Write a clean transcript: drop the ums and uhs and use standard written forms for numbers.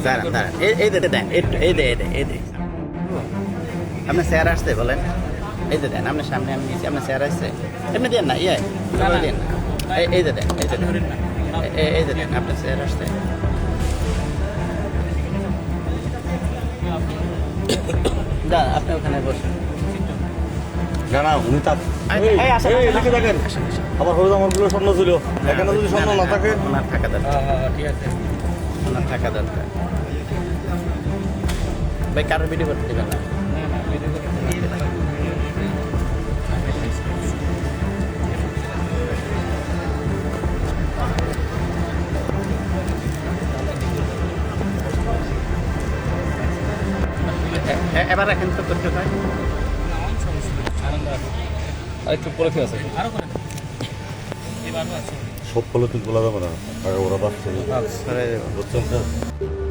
দাঁড়ান দাঁড়ান এই দিতে দেন একটু এই দে আপনার স্যার আসছে বলেন এই যে দেন আপনার সামনে আমি নিয়েছি আপনার স্যার আসছে এমনি দেন না দেন না এই যে দেন এই যে দেন আপনার স্যার আসছে দাঁড়ান আপনি ওখানে বসুন না না উনি তার লিখে দেখেন আবার হয়ে আমারগুলো স্বর্ণ ছিল এখানে যদি স্বর্ণ না থাকে ওনার থাকা দরকার ঠিক আছে ওনার থাকা দরকার ভাই কারোর ভিডিও করতে দেবেন না এবার রাখেন তো করতে হয় আরেকটু পরে আছে সব ফলে তুই বলা যাবে না আগে ওরা বাচ্চা বুঝছেন স্যার